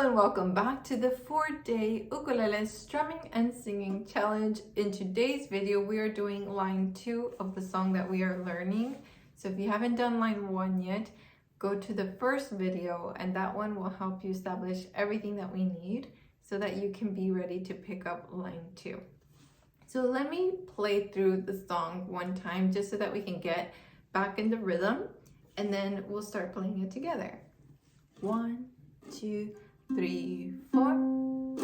and welcome back to the 4-day ukulele strumming and singing challenge. In today's video, we are doing line 2 of the song that we are learning. So if you haven't done line 1 yet, go to the first video and that one will help you establish everything that we need so that you can be ready to pick up line 2. So let me play through the song one time just so that we can get back in the rhythm, and then we'll start playing it together. 1, 2, 3, 4.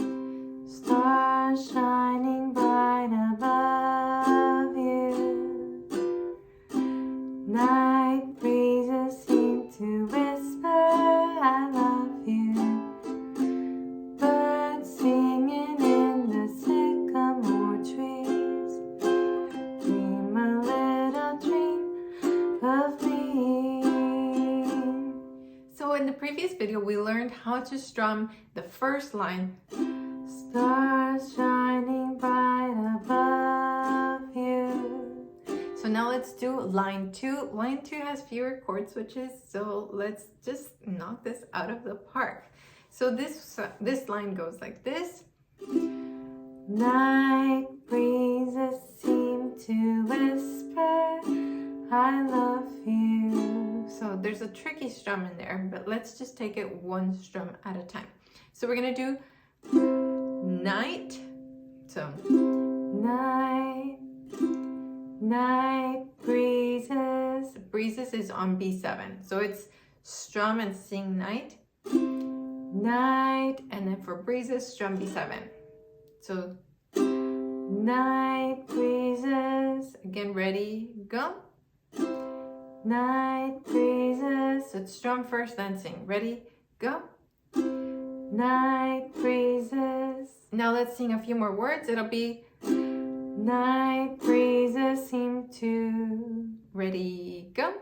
Stars shining bright above you. Night breezes seem to whisper, I love you. Birds singing in the sycamore trees. Dream a little dream of me. So in the previous video, we learned how to strum the first line. Stars shining bright above you. So now let's do line 2. Line 2 has fewer chord switches, so let's just knock this out of the park. So this line goes like this. Night breezes seem to whisper, I love you. So there's a tricky strum in there, but let's just take it one strum at a time. So we're gonna do night. So Night, night breezes. breezes is on B7. So it's strum and sing night. Night, And then for breezes, strum B7. So night breezes. again, ready, go. Night breezes. So it's strum first, then sing. Ready, go. Night breezes. Now let's sing a few more words. It'll be Night breezes seem to. ready, go.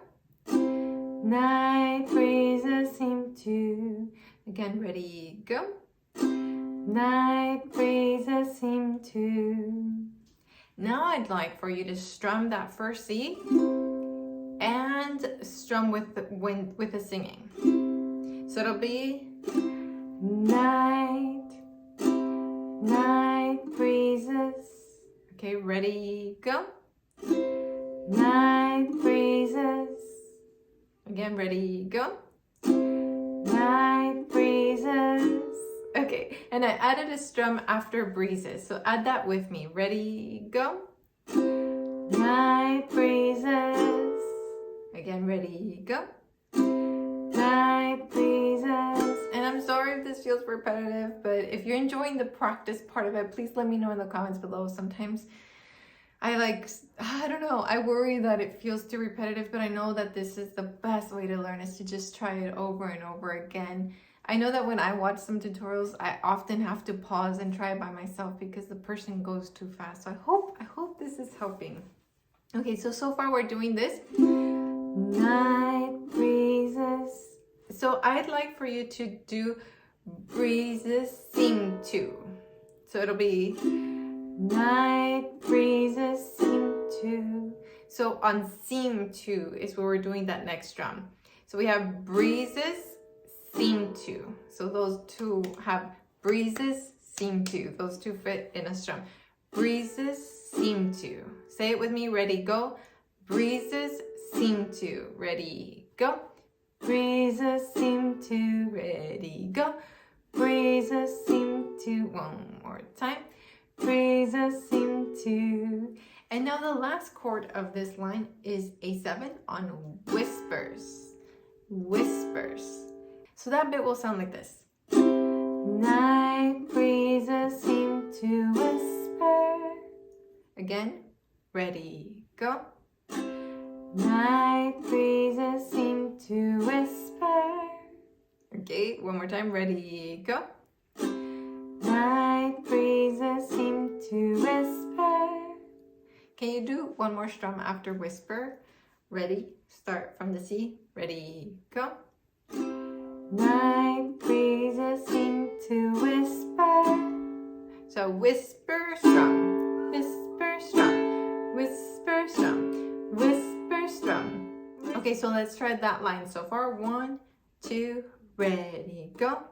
Night breezes seem to. Again, ready, go. Night breezes seem to. Now I'd like for you to strum that first C and strum with the singing. So it'll be Night, night breezes. okay, ready, go. Night breezes. Again, ready, go. Night breezes. Okay, and I added a strum after breezes, so add that with me. Ready, go. Night breezes. Again, ready, go. Night breezes. And I'm sorry if this feels repetitive, but if you're enjoying the practice part of it, please let me know in the comments below. Sometimes I don't know, I worry that it feels too repetitive, but I know that this is the best way to learn, is to just try it over and over again. I know that when I watch some tutorials, I often have to pause and try it by myself because the person goes too fast. So I hope this is helping. Okay, so far we're doing this. Night breezes. So I'd like for you to do breezes seem to. So it'll be Night breezes seem to. so on seem to is where we're doing that next strum. So we have breezes seem to. So those two have breezes seem to. Those two fit in a strum. Breezes seem to. Say it with me. Ready, go. Breezes seem to. Ready, go. Breezes seem to. Ready, go. Breezes seem to. One more time. Breezes seem to. And now the last chord of this line is A7 on whispers. Whispers. So that bit will sound like this. Night breezes seem to whisper. Again, ready, go. Night breezes seem to whisper. Okay, one more time, ready, go. Night breezes seem to whisper. Can you do one more strum after whisper? Ready, start from the C, ready, go. Night breezes seem to whisper. So whisper, strum, whisper, strum, whisper, strum, whisper, strum. Okay, so let's try that line so far. 1, 2, ready, go.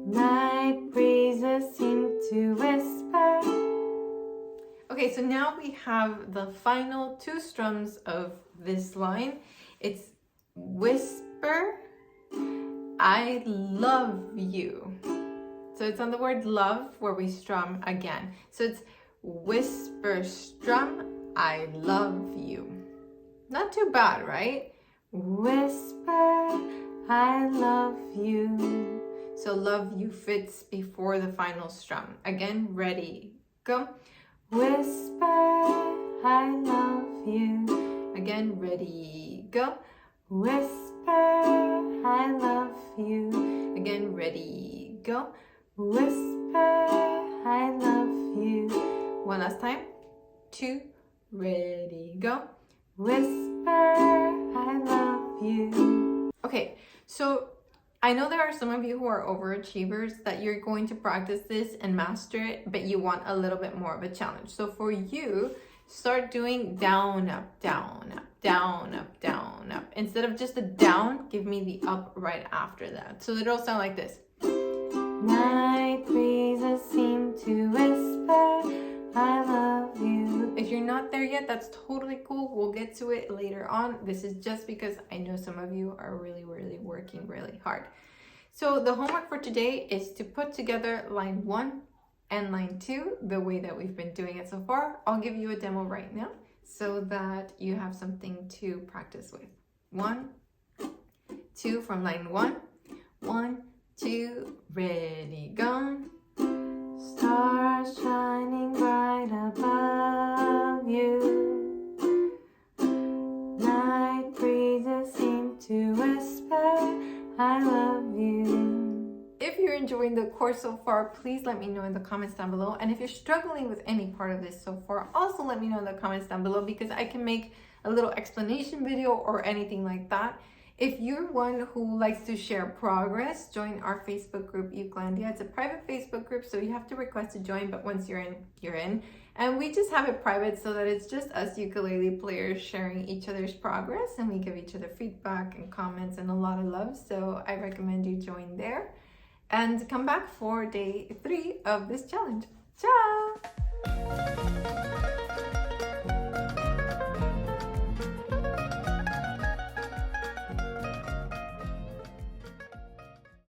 Night breezes seem to whisper. Okay, so now we have the final two strums of this line. It's whisper, I love you. So it's on the word love where we strum again. So it's whisper, strum, I love you. Not too bad, right? Whisper, I love you. So love you fits before the final strum. Again, ready, go. Whisper, I love you. Again, ready, go. Whisper, I love you. Again, ready, go. Whisper, I love you. One last time. 2, ready, go. Whisper, I love you. Okay, so I know there are some of you who are overachievers that you're going to practice this and master it, but you want a little bit more of a challenge. So for you, start doing down, up, down, up, down, up, down, up. Instead of just the down, give me the up right after that. So it'll sound like this. Night breezes seem to whisper, I love you. If you're not there yet, that's totally cool. We'll get to it later on. This is just because I know some of you are really working really hard. So the homework for today is to put together line 1 and line 2 the way that we've been doing it so far. I'll give you a demo right now so that you have something to practice with. 1, 2 from line 1. 1, 2, ready, go. Stars shining bright above you. Night breezes seem to whisper, I love you. If you're enjoying the course so far, please let me know in the comments down below. And if you're struggling with any part of this so far, also let me know in the comments down below because I can make a little explanation video or anything like that. If you're one who likes to share progress, join our Facebook group, Ukelandia. It's a private Facebook group, so you have to request to join, but once you're in, you're in. And we just have it private so that it's just us ukulele players sharing each other's progress, and we give each other feedback and comments and a lot of love. So I recommend you join there and come back for day 3 of this challenge. Ciao!